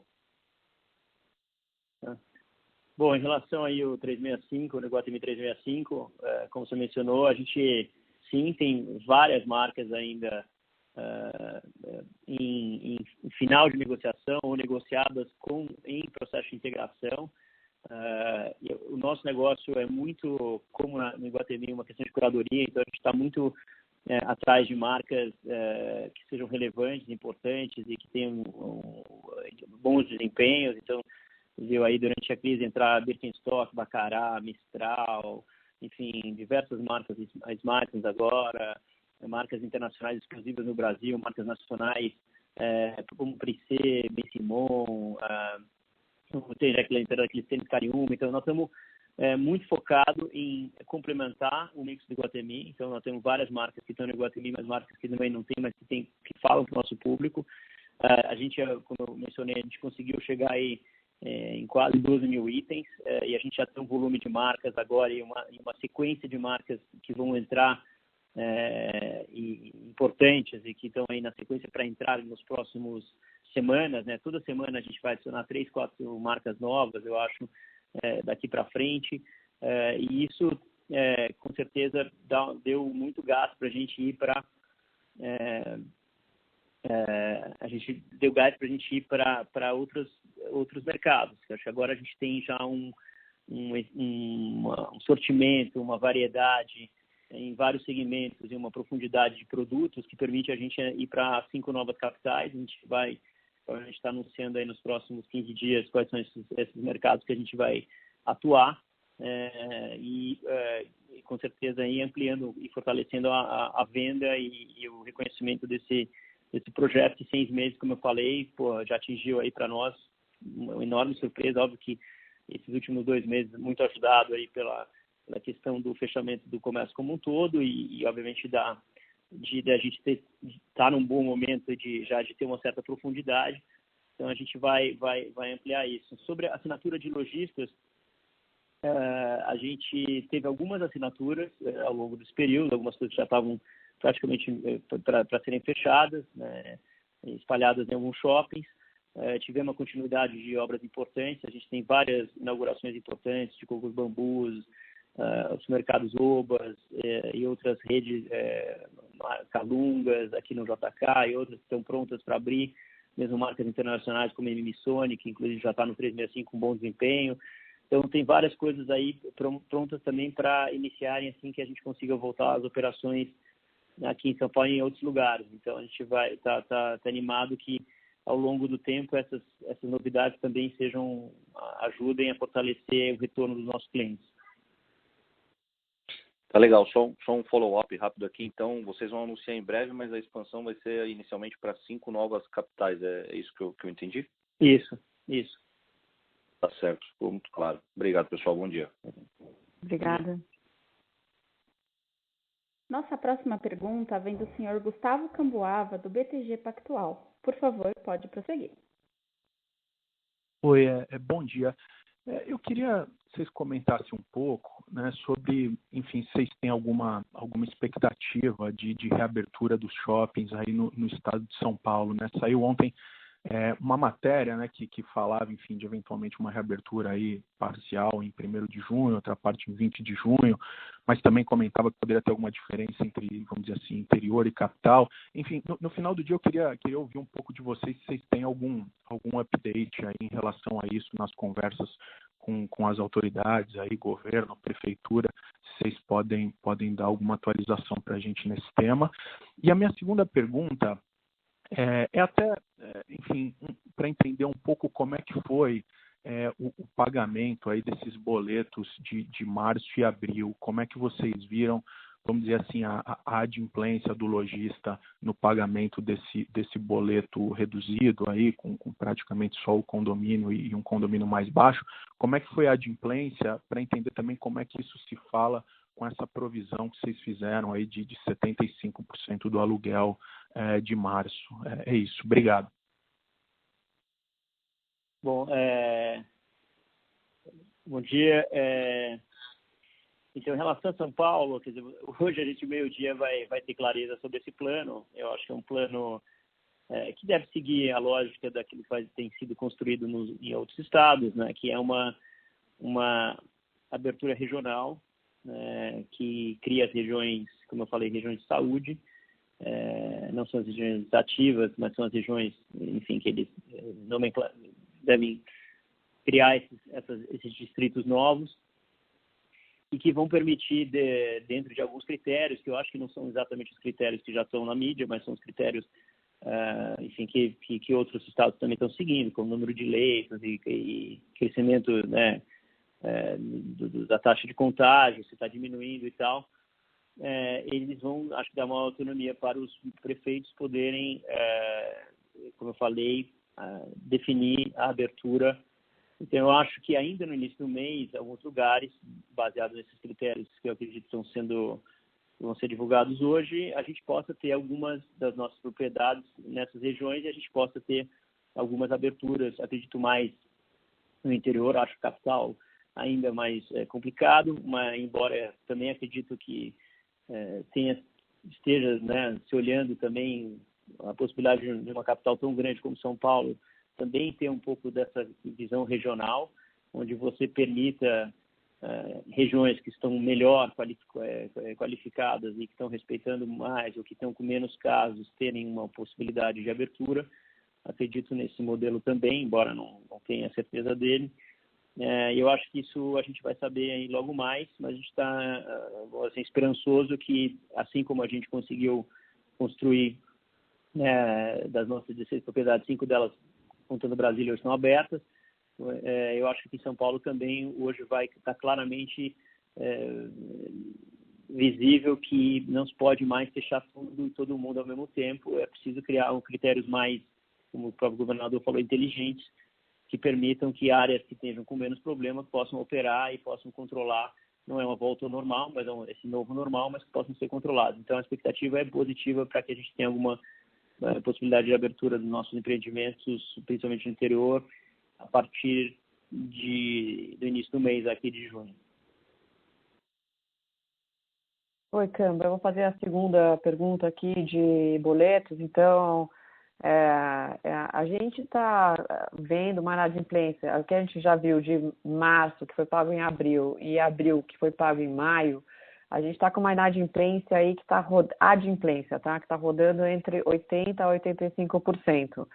Bom, em relação aí ao 365, o Iguatemi 365, como você mencionou, a gente sim tem várias marcas ainda em final de negociação ou negociadas em processo de integração. O nosso negócio é muito, como no Iguatemi, uma questão de curadoria, então a gente está muito atrás de marcas que sejam relevantes, importantes e que tenham bons desempenhos. Então, viu aí durante a crise entrar Birkenstock, Baccarat, Mistral, enfim, diversas marcas, Smartens agora, marcas internacionais exclusivas no Brasil, marcas nacionais como Prissé, Ben Simon, tem já aqueles tênis Cariúma. Então nós estamos muito focados em complementar o mix do Iguatemi. Então nós temos várias marcas que estão no Iguatemi, mas marcas que também não tem, mas que falam para o nosso público. A gente, como eu mencionei, a gente conseguiu chegar aí em quase 12 mil itens, e a gente já tem um volume de marcas agora e uma sequência de marcas que vão entrar importantes e que estão aí na sequência para entrar nos próximos semanas, né? Toda semana a gente vai adicionar 3, 4 marcas novas, eu acho, daqui para frente, e isso com certeza deu muito gás para a gente ir para a gente deu gás para a gente ir para outros mercados. Eu acho que agora a gente tem já um sortimento, uma variedade em vários segmentos e uma profundidade de produtos que permite a gente ir para 5 novas capitais. A gente está anunciando aí nos próximos 15 dias quais são esses mercados que a gente vai atuar e com certeza aí ampliando e fortalecendo a venda e o reconhecimento desse projeto de 6 meses, como eu falei, já atingiu aí para nós uma enorme surpresa. Óbvio que esses últimos 2 meses muito ajudado aí pela questão do fechamento do comércio como um todo e obviamente de a gente estar num bom momento de ter uma certa profundidade. Então a gente vai ampliar isso. Sobre a assinatura de lojistas, a gente teve algumas assinaturas ao longo desse período, algumas coisas já estavam praticamente para serem fechadas, né, espalhadas em alguns shoppings. Tivemos uma continuidade de obras importantes. A gente tem várias inaugurações importantes de Cocos Bambus, os mercados Obas e outras redes Calungas aqui no JK e outras que estão prontas para abrir, mesmo marcas internacionais como a Missoni, que inclusive já está no 365 com bom desempenho. Então tem várias coisas aí prontas também para iniciarem assim que a gente consiga voltar às operações aqui em São Paulo e em outros lugares. Então a gente vai tá animado que ao longo do tempo essas novidades também ajudem a fortalecer o retorno dos nossos clientes. Tá legal, só um follow-up rápido aqui. Então, vocês vão anunciar em breve, mas a expansão vai ser inicialmente para 5 novas capitais. É isso que eu entendi? Isso. Tá certo, ficou muito claro. Obrigado, pessoal. Bom dia. Obrigada. Nossa próxima pergunta vem do senhor Gustavo Cambuava, do BTG Pactual. Por favor, pode prosseguir. Oi, bom dia. Eu queria que vocês comentassem um pouco, né, sobre, enfim, se vocês têm alguma expectativa de reabertura dos shoppings aí no estado de São Paulo, né? Saiu ontem uma matéria, né, que falava, enfim, de eventualmente uma reabertura aí parcial em 1º de junho, outra parte em 20 de junho, mas também comentava que poderia ter alguma diferença entre, vamos dizer assim, interior e capital. Enfim, no final do dia eu queria ouvir um pouco de vocês, se vocês têm algum update aí em relação a isso nas conversas com as autoridades aí, governo, prefeitura, se vocês podem dar alguma atualização para a gente nesse tema. E a minha segunda pergunta enfim, para entender um pouco como é que foi o pagamento aí desses boletos de março e abril. Como é que vocês viram, vamos dizer assim, a adimplência do lojista no pagamento desse boleto reduzido aí, com praticamente só o condomínio e um condomínio mais baixo? Como é que foi a adimplência, para entender também como é que isso se fala com essa provisão que vocês fizeram aí de 75% do aluguel de março. É isso. Obrigado. Bom, bom dia. Então, em relação a São Paulo, quer dizer, hoje a gente meio-dia vai ter clareza sobre esse plano. Eu acho que é um plano que deve seguir a lógica daquilo que tem sido construído em outros estados, né, que é uma abertura regional, que cria as regiões, como eu falei, regiões de saúde. Não são as regiões ativas, mas são as regiões, enfim, que eles devem criar esses distritos novos e que vão permitir, dentro de alguns critérios, que eu acho que não são exatamente os critérios que já estão na mídia, mas são os critérios, enfim, que outros estados também estão seguindo, como o número de leitos e crescimento, né, da taxa de contágio, se está diminuindo e tal. Eles vão, acho que, dar uma autonomia para os prefeitos poderem, como eu falei, definir a abertura. Então, eu acho que ainda no início do mês, alguns lugares, baseados nesses critérios que eu acredito vão ser divulgados hoje, a gente possa ter algumas das nossas propriedades nessas regiões e a gente possa ter algumas aberturas, acredito mais no interior, acho que capital ainda mais complicado, mas embora também acredito que esteja, né, se olhando também a possibilidade de uma capital tão grande como São Paulo também ter um pouco dessa visão regional, onde você permita regiões que estão melhor qualificadas e que estão respeitando mais ou que estão com menos casos terem uma possibilidade de abertura. Acredito nesse modelo também, embora não tenha certeza dele. Eu acho que isso a gente vai saber aí logo mais, mas a gente está assim, esperançoso que, assim como a gente conseguiu construir das nossas 16 propriedades, 5 delas, contando Brasília, hoje estão abertas. Eu acho que aqui em São Paulo também hoje vai estar claramente visível que não se pode mais fechar tudo e todo mundo ao mesmo tempo. É preciso criar critérios mais, como o próprio governador falou, inteligentes, que permitam que áreas que estejam com menos problemas possam operar e possam controlar. Não é uma volta ao normal, mas é esse novo normal, mas que possam ser controlados. Então, a expectativa é positiva para que a gente tenha alguma possibilidade de abertura dos nossos empreendimentos, principalmente no interior, a partir do início do mês aqui de junho. Oi, Câmara. Eu vou fazer a segunda pergunta aqui de boletos. Então, a gente está vendo uma inadimplência, o que a gente já viu de março, que foi pago em abril, e abril, que foi pago em maio. A gente está com uma inadimplência aí que está adimplência, tá? Que está rodando entre 80% a 85%.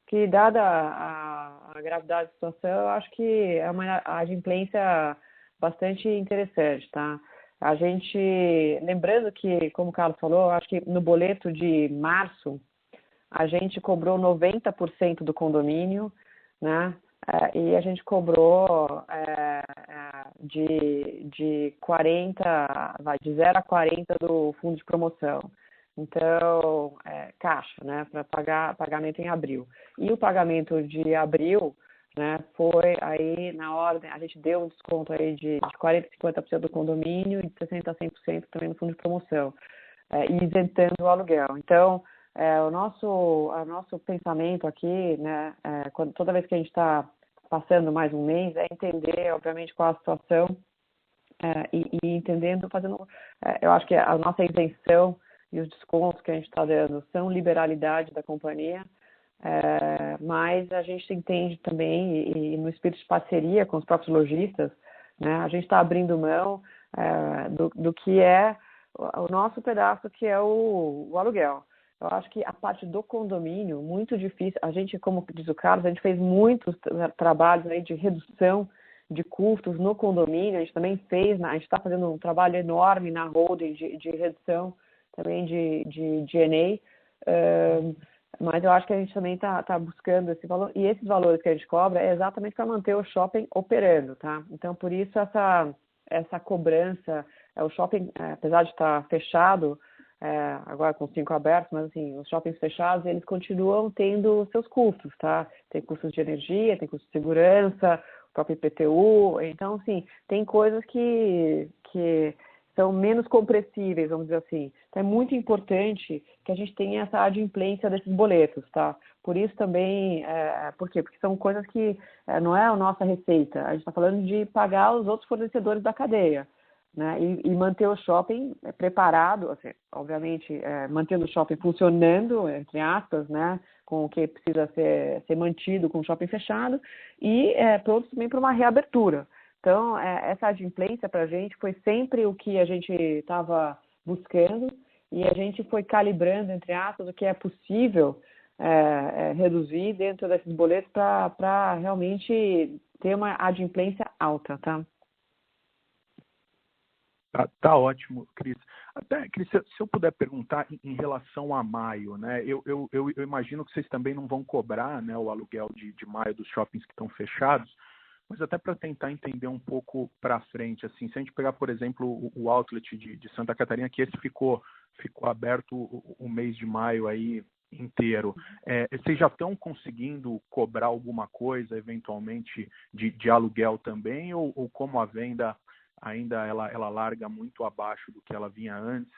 Que, dada a gravidade da situação, eu acho que é uma adimplência bastante interessante, tá? A gente, lembrando que, como o Carlos falou, eu acho que no boleto de março, a gente cobrou 90% do condomínio, né? E a gente cobrou de 40, de 0 a 40 do fundo de promoção. Então, caixa, né? Para pagamento em abril. E o pagamento de abril, né, foi aí na ordem, a gente deu um desconto aí de 40% a 50% do condomínio e de 60% a 100% também no fundo de promoção, e isentando o aluguel. Então, o nosso pensamento aqui, né, toda vez que a gente está passando mais um mês, é entender, obviamente, qual a situação e entendendo, eu acho que a nossa isenção e os descontos que a gente está dando são liberalidade da companhia, mas a gente entende também, e no espírito de parceria com os próprios lojistas, né, a gente está abrindo mão do que é o nosso pedaço, que é o aluguel. Eu acho que a parte do condomínio, muito difícil. A gente, como diz o Carlos, a gente fez muitos trabalhos aí de redução de custos no condomínio. A gente também a gente está fazendo um trabalho enorme na holding de redução também de G&A. Mas eu acho que a gente também está buscando esse valor. E esses valores que a gente cobra é exatamente para manter o shopping operando, tá? Então, por isso, essa cobrança, o shopping, apesar de estar fechado, agora com 5 abertos, mas assim, os shoppings fechados, eles continuam tendo seus custos, tá? Tem custos de energia, tem custos de segurança, o próprio IPTU, então, assim, tem coisas que são menos compressíveis, vamos dizer assim. Então, é muito importante que a gente tenha essa adimplência desses boletos, tá? Por isso também, por quê? Porque são coisas que não é a nossa receita, a gente está falando de pagar os outros fornecedores da cadeia. né? E manter o shopping preparado, assim, obviamente, mantendo o shopping funcionando, entre aspas, né? Com o que precisa ser mantido com o shopping fechado e pronto também para uma reabertura. Então, essa adimplência para a gente foi sempre o que a gente estava buscando e a gente foi calibrando, entre aspas, o que é possível reduzir dentro desses boletos para realmente ter uma adimplência alta, tá? Tá ótimo, Cris. Até, Cris, se eu puder perguntar em relação a maio, né? Eu imagino que vocês também não vão cobrar, né, o aluguel de maio dos shoppings que estão fechados, mas até para tentar entender um pouco para frente, assim, se a gente pegar, por exemplo, o outlet de Santa Catarina, que esse ficou aberto o mês de maio aí inteiro, vocês já estão conseguindo cobrar alguma coisa, eventualmente, de aluguel também, ou como a venda ainda ela larga muito abaixo do que ela vinha antes,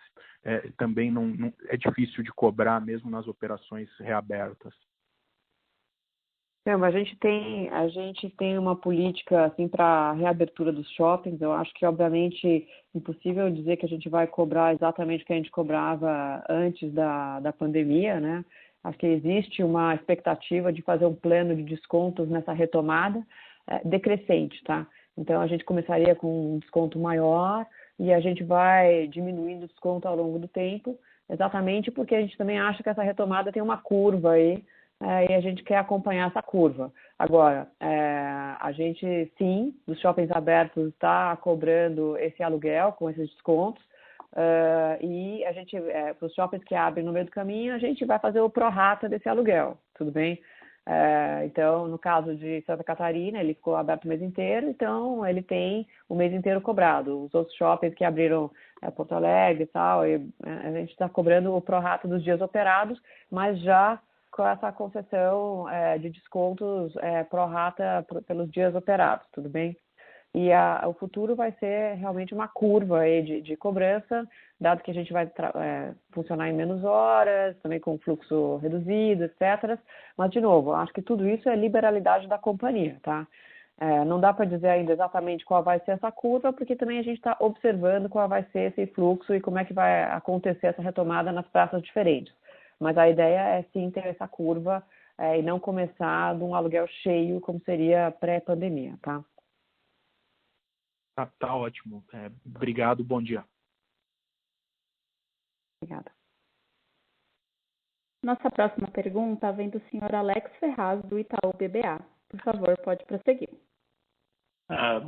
também não é difícil de cobrar mesmo nas operações reabertas? Não, a gente tem uma política assim para reabertura dos shoppings. Eu acho que obviamente impossível dizer que a gente vai cobrar exatamente o que a gente cobrava antes da pandemia, né? Acho que existe uma expectativa de fazer um plano de descontos nessa retomada decrescente, tá? Então a gente começaria com um desconto maior e a gente vai diminuindo o desconto ao longo do tempo, exatamente porque a gente também acha que essa retomada tem uma curva aí. E a gente quer acompanhar essa curva. Agora, a gente, sim, dos shoppings abertos, está cobrando esse aluguel com esses descontos, e a gente, para os shoppings que abrem no meio do caminho, a gente vai fazer o prorata desse aluguel, tudo bem? Então, no caso de Santa Catarina, ele ficou aberto o mês inteiro, então ele tem o mês inteiro cobrado. Os outros shoppings que abriram Porto Alegre e tal, a gente está cobrando o prorata dos dias operados, mas já com essa concessão de descontos pró-rata pelos dias operados, tudo bem? E o futuro vai ser realmente uma curva aí de cobrança, dado que a gente vai funcionar em menos horas, também com fluxo reduzido, etc. Mas, de novo, acho que tudo isso é liberalidade da companhia, tá? Não dá para dizer ainda exatamente qual vai ser essa curva, porque também a gente está observando qual vai ser esse fluxo e como é que vai acontecer essa retomada nas praças diferentes. Mas a ideia é sim ter essa curva e não começar de um aluguel cheio como seria pré-pandemia, tá? Tá ótimo. Obrigado, bom dia. Obrigada. Nossa próxima pergunta vem do senhor Alex Ferraz, do Itaú BBA. Por favor, pode prosseguir.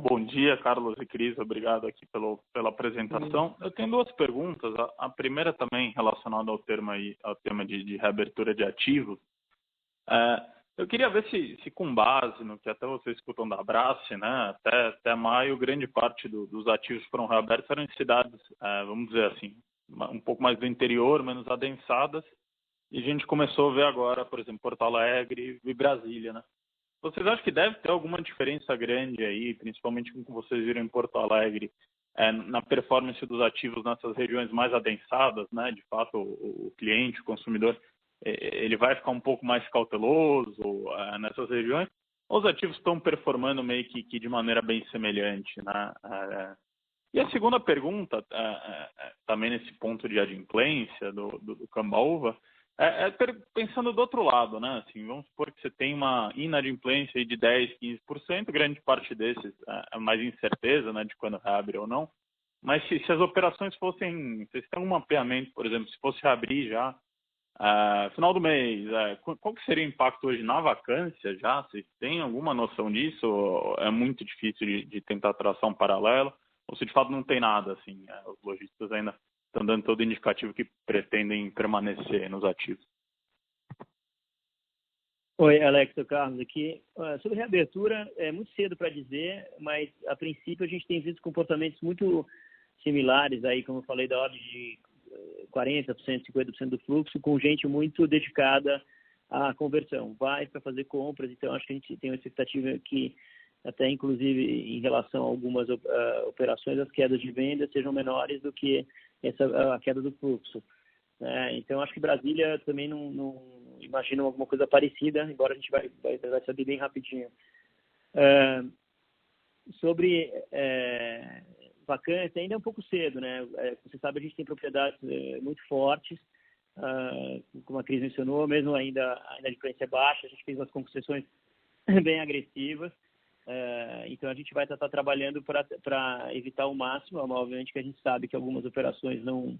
Bom dia, Carlos e Cris. Obrigado aqui pela apresentação. Eu tenho duas perguntas. A primeira também relacionada ao tema de reabertura de ativos. Eu queria ver se com base no que até vocês escutam da Brasce, né, até maio, grande parte dos ativos que foram reabertos eram em cidades, vamos dizer assim, um pouco mais do interior, menos adensadas, e a gente começou a ver agora, por exemplo, Porto Alegre e Brasília, né? Vocês acham que deve ter alguma diferença grande aí, principalmente com o que vocês viram em Porto Alegre, na performance dos ativos nessas regiões mais adensadas, né? De fato, o cliente, o consumidor, ele vai ficar um pouco mais cauteloso nessas regiões, ou os ativos estão performando meio que de maneira bem semelhante, né? E a segunda pergunta, também nesse ponto de adimplência do Cambauva, pensando do outro lado, né? Assim, vamos supor que você tem uma inadimplência aí de 10%, 15%, grande parte desses é mais incerteza, né, de quando reabre ou não. Mas se as operações fossem, vocês têm um mapeamento, por exemplo, se fosse reabrir já final do mês, qual que seria o impacto hoje na vacância já? Vocês têm alguma noção disso? Ou é muito difícil de tentar traçar um paralelo? Ou se de fato não tem nada, assim, os lojistas ainda estão dando todo indicativo que pretendem permanecer nos ativos? Oi, Alex, o Carlos aqui. Sobre reabertura, é muito cedo para dizer, mas a princípio a gente tem visto comportamentos muito similares aí, como eu falei, da ordem de 40%, 50% do fluxo, com gente muito dedicada à conversão. Vai para fazer compras, então acho que a gente tem uma expectativa que até inclusive em relação a algumas operações, as quedas de venda sejam menores do que a queda do fluxo. Então, acho que Brasília também não imagina alguma coisa parecida, embora a gente vai saber bem rapidinho. Sobre vacância, ainda é um pouco cedo, né? Você sabe, a gente tem propriedades muito fortes, como a Cris mencionou, mesmo ainda de preço baixa, a gente fez umas concessões bem agressivas, então a gente vai estar trabalhando para evitar o máximo. Obviamente que a gente sabe que algumas operações não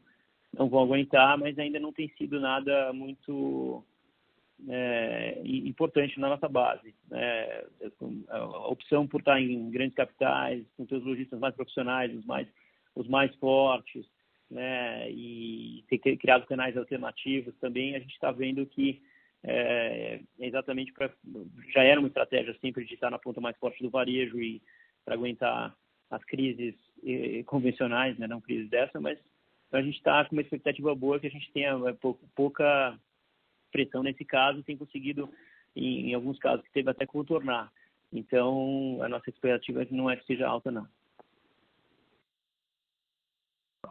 vão aguentar, mas ainda não tem sido nada muito importante na nossa base. A opção por estar em grandes capitais, com seus lojistas mais profissionais, os mais fortes, né, e ter criado canais alternativos também, a gente está vendo que exatamente já era uma estratégia sempre de estar na ponta mais forte do varejo e para aguentar as crises convencionais, né, não crises dessa, mas a gente está com uma expectativa boa que a gente tenha pouca pressão nesse caso, tem conseguido, em alguns casos, que teve até contornar. Então, a nossa expectativa não é que seja alta, não.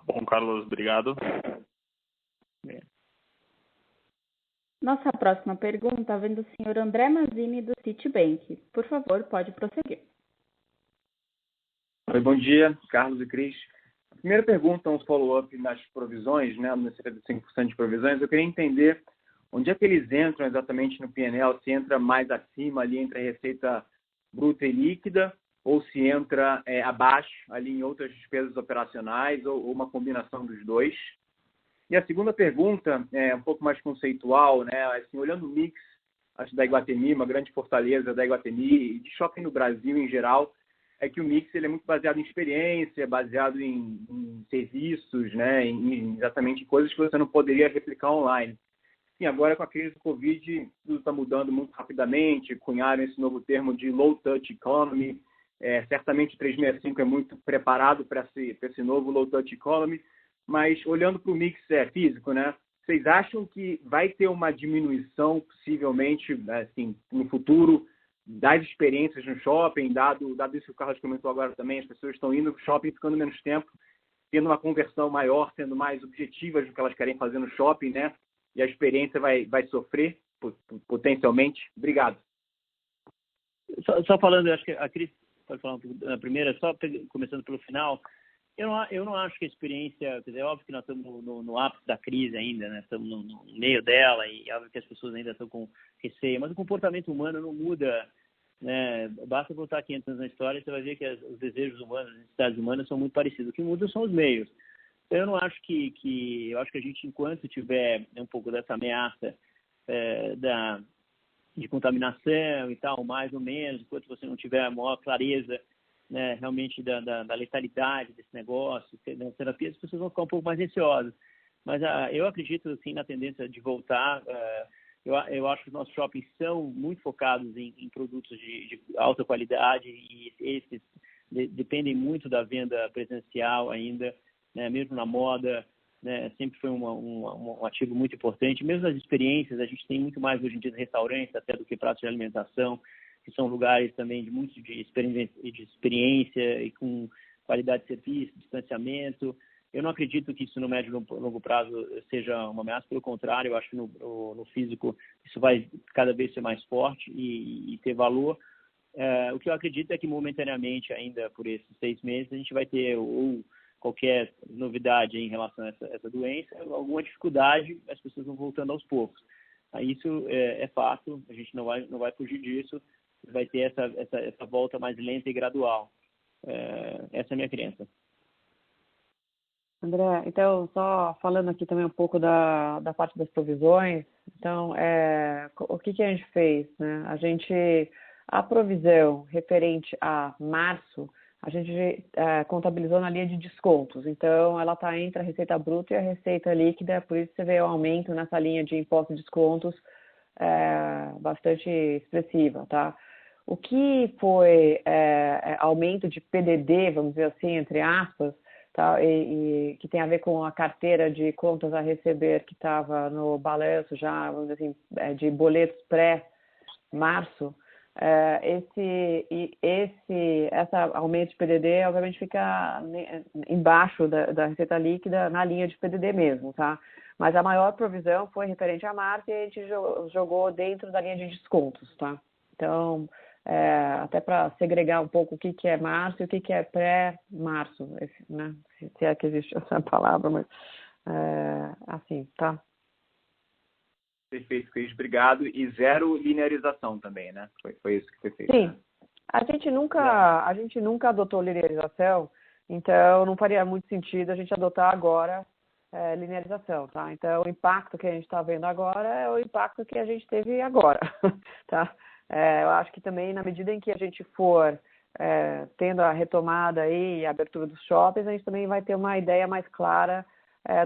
Bom, Carlos, obrigado. Nossa próxima pergunta vem do senhor André Mazzini, do Citibank. Por favor, pode prosseguir. Oi, bom dia, Carlos e Cris. Primeira pergunta, um follow-up nas provisões, né, nos 75% de provisões. Eu queria entender onde é que eles entram exatamente no P&L, se entra mais acima ali entre a receita bruta e líquida, ou se entra abaixo ali em outras despesas operacionais, ou uma combinação dos dois. E a segunda pergunta é um pouco mais conceitual, né? Assim, olhando o mix, acho, da Iguatemi, uma grande fortaleza da Iguatemi e de shopping no Brasil em geral, é que o mix ele é muito baseado em experiência, baseado em serviços, né? Exatamente em coisas que você não poderia replicar online. E agora, com a crise do Covid, tudo está mudando muito rapidamente, cunharam esse novo termo de low touch economy. Certamente o 365 é muito preparado para esse novo low touch economy, mas olhando para o mix físico, né? Vocês acham que vai ter uma diminuição, possivelmente, assim, no futuro, das experiências no shopping, dado isso que o Carlos comentou agora também, as pessoas estão indo para o shopping ficando menos tempo, tendo uma conversão maior, sendo mais objetivas do que elas querem fazer no shopping, né? E a experiência vai sofrer, potencialmente? Obrigado. Só falando, acho que a Cris pode falar na primeira, só começando pelo final, eu não acho que a experiência, quer dizer, é óbvio que nós estamos no ápice da crise ainda, né? Estamos no meio dela e é óbvio que as pessoas ainda estão com receio, mas o comportamento humano não muda, né? Basta voltar 500 anos na história e você vai ver que os desejos humanos, as necessidades humanas são muito parecidos. O que muda são os meios. Eu não acho eu acho que a gente, enquanto tiver um pouco dessa ameaça de contaminação e tal, mais ou menos, enquanto você não tiver a maior clareza, né, realmente da letalidade desse negócio, da terapia, as pessoas vão ficar um pouco mais receosas. Mas eu acredito, sim, na tendência de voltar. Eu acho que os nossos shoppings são muito focados em produtos de alta qualidade e esses dependem muito da venda presencial ainda, né, mesmo na moda, né, sempre foi um ativo muito importante. Mesmo nas experiências, a gente tem muito mais hoje em dia de restaurantes até do que pratos de alimentação, que são lugares também de experiência e com qualidade de serviço, distanciamento. Eu não acredito que isso no médio e longo prazo seja uma ameaça, pelo contrário, eu acho que no físico isso vai cada vez ser mais forte e ter valor. O que eu acredito é que momentaneamente, ainda por esses 6 meses, a gente vai ter ou qualquer novidade em relação a essa doença, alguma dificuldade, as pessoas vão voltando aos poucos. Isso é fato, a gente não vai fugir disso, vai ter essa volta mais lenta e gradual. Essa é a minha crença. André, então, só falando aqui também um pouco da parte das provisões, então, o que a gente fez, né? A provisão referente a março, a gente contabilizou na linha de descontos, então ela está entre a receita bruta e a receita líquida, por isso você vê o aumento nessa linha de impostos e descontos bastante expressiva, tá? O que foi aumento de PDD, vamos dizer assim, entre aspas, tá? E que tem a ver com a carteira de contas a receber que estava no balanço já, vamos dizer assim, de boletos pré-março, esse aumento de PDD obviamente fica embaixo da receita líquida na linha de PDD mesmo, tá? Mas a maior provisão foi referente à marca e a gente jogou dentro da linha de descontos, tá? Então, até para segregar um pouco o que é março e o que é pré-março, né? Se é que existe essa palavra, mas assim, tá? Perfeito, Cris, obrigado. E zero linearização também, né? Foi isso que foi feito. Sim. Né? A gente nunca adotou linearização, então não faria muito sentido a gente adotar agora linearização, tá? Então, o impacto que a gente está vendo agora é o impacto que a gente teve agora, tá? Eu acho que também, na medida em que a gente for tendo a retomada aí e a abertura dos shoppings, a gente também vai ter uma ideia mais clara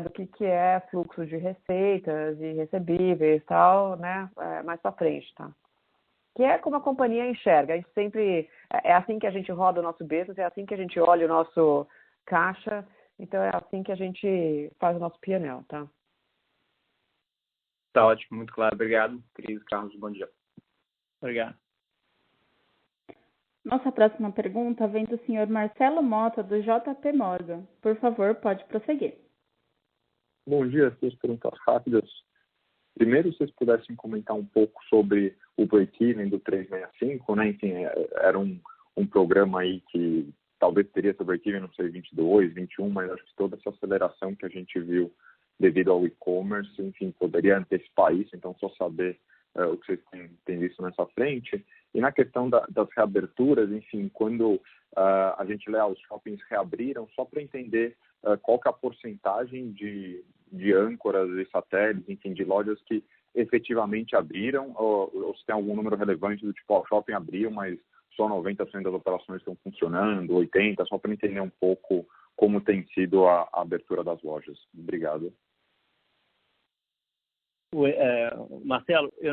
do que é fluxo de receitas e recebíveis e tal, né? Mais para frente, tá? Que é como a companhia enxerga. A gente sempre... É assim que a gente roda o nosso business, é assim que a gente olha o nosso caixa, então é assim que a gente faz o nosso P&L, tá? Tá ótimo, muito claro. Obrigado, Cris, Carlos, bom dia. Obrigado. Nossa próxima pergunta vem do senhor Marcelo Mota, do JP Morgan. Por favor, pode prosseguir. Bom dia, 2 perguntas rápidas. Primeiro, se vocês pudessem comentar um pouco sobre o break-even do 365, né? Enfim, era um programa aí que talvez teria seu break-even, não sei, 22, 21, mas acho que toda essa aceleração que a gente viu devido ao e-commerce, enfim, poderia antecipar isso, então só saber o que vocês têm visto nessa frente. E na questão das reaberturas, enfim, quando a gente lê os shoppings reabriram, só para entender qual que é a porcentagem de âncoras e satélites, enfim, de lojas que efetivamente abriram, ou se tem algum número relevante do tipo, o shopping abriu, mas só 90% das operações estão funcionando, 80%, só para entender um pouco como tem sido a abertura das lojas. Obrigado. Marcelo, eu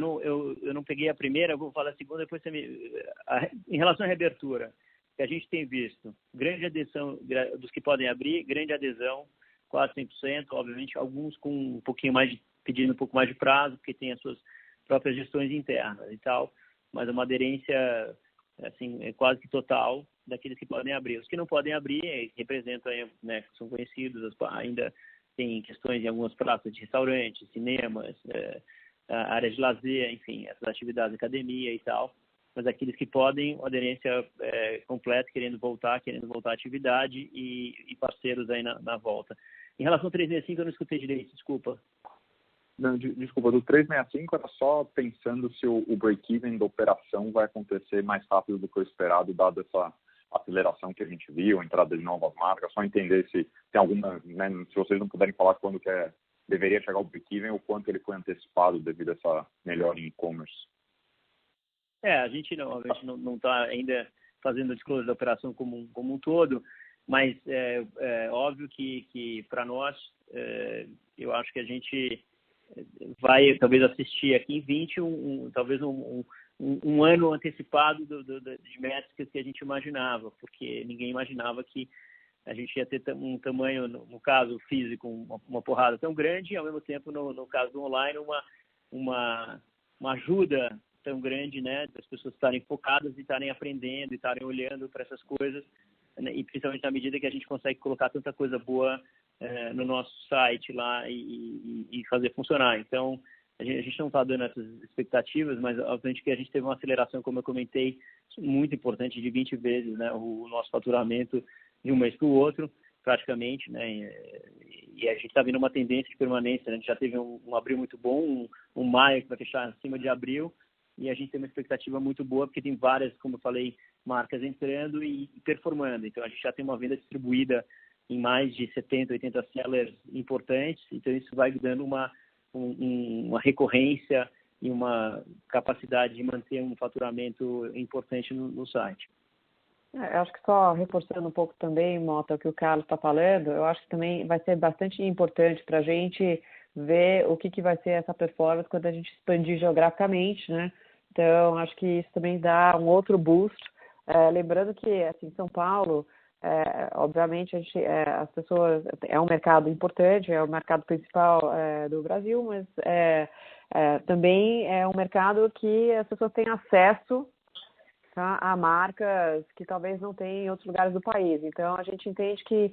não peguei a primeira, eu vou falar a segunda, depois você em relação à reabertura, que a gente tem visto, grande adesão dos que podem abrir, grande adesão, quase 100%, obviamente, alguns com um pouquinho mais pedindo um pouco mais de prazo, porque tem as suas próprias gestões internas e tal, mas é uma aderência assim, quase que total daqueles que podem abrir. Os que não podem abrir representam, né, que são conhecidos, ainda tem questões em algumas praças de restaurantes, cinemas, áreas de lazer, enfim, essas atividades, academia e tal. Mas aqueles que podem, aderência completa, querendo voltar à atividade e parceiros aí na volta. Em relação ao 365, eu não escutei direito, desculpa. Não, desculpa, do 365 era só pensando se o break-even da operação vai acontecer mais rápido do que o esperado, dado essa aceleração que a gente viu, entrada de novas marcas, só entender se tem alguma, né, se vocês não puderem falar quando que deveria chegar o break-even ou quanto ele foi antecipado devido a essa melhora em e-commerce. A gente não está ainda fazendo a disclosure da operação como um todo, mas é óbvio que para nós, eu acho que a gente vai talvez assistir aqui em 20 talvez um ano antecipado de métricas que a gente imaginava, porque ninguém imaginava que a gente ia ter um tamanho, no caso físico, uma porrada tão grande, e ao mesmo tempo, no caso do online, uma ajuda tão grande, né, das pessoas estarem focadas e estarem aprendendo e estarem olhando para essas coisas, né, e principalmente na medida que a gente consegue colocar tanta coisa boa no nosso site lá e fazer funcionar. Então, a gente não está dando essas expectativas, mas obviamente que a gente teve uma aceleração, como eu comentei, muito importante, de 20 vezes, né, o nosso faturamento de um mês para o outro, praticamente, né, e a gente está vendo uma tendência de permanência, né? A gente já teve um abril muito bom, um maio que vai fechar acima de abril, e a gente tem uma expectativa muito boa, porque tem várias, como eu falei, marcas entrando e performando. Então, a gente já tem uma venda distribuída em mais de 70, 80 sellers importantes, então isso vai dando uma recorrência e uma capacidade de manter um faturamento importante no site. Eu acho que só reforçando um pouco também, Mota, o que o Carlos está falando, eu acho que também vai ser bastante importante para a gente ver o que vai ser essa performance quando a gente expandir geograficamente, né? Então, acho que isso também dá um outro boost. Lembrando que, assim, São Paulo, obviamente, as pessoas... É um mercado importante, é o mercado principal do Brasil, mas também é um mercado que as pessoas têm acesso, tá, a marcas que talvez não tenham em outros lugares do país. Então, a gente entende que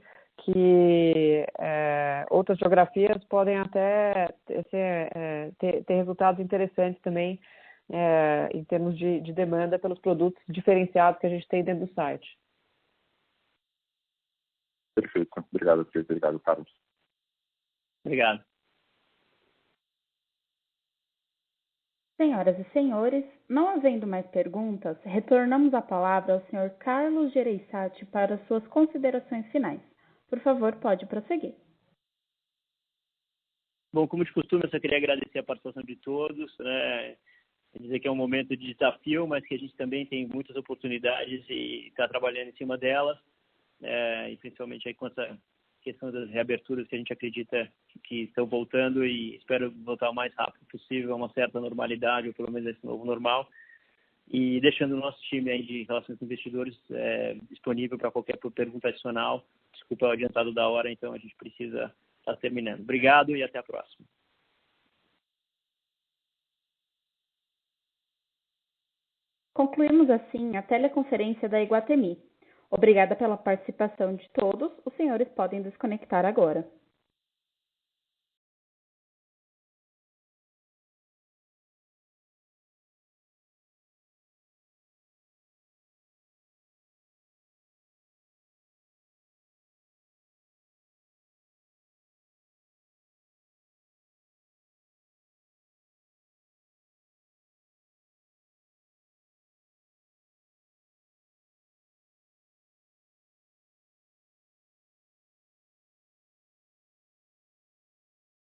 outras geografias podem até ter resultados interessantes também em termos de demanda pelos produtos diferenciados que a gente tem dentro do site. Perfeito. Obrigado, Cris. Obrigado, Carlos. Obrigado. Senhoras e senhores, não havendo mais perguntas, retornamos a palavra ao senhor Carlos Gereissati para suas considerações finais. Por favor, pode prosseguir. Bom, como de costume, eu só queria agradecer a participação de todos, né? Dizer que é um momento de desafio, mas que a gente também tem muitas oportunidades e está trabalhando em cima delas, e principalmente aí com essa questão das reaberturas que a gente acredita que estão voltando e espero voltar o mais rápido possível a uma certa normalidade, ou pelo menos esse novo normal, e deixando o nosso time aí de relações com investidores disponível para qualquer pergunta adicional. Desculpa o adiantado da hora, então a gente precisa estar terminando. Obrigado e até a próxima. Concluímos assim a teleconferência da Iguatemi. Obrigada pela participação de todos. Os senhores podem desconectar agora.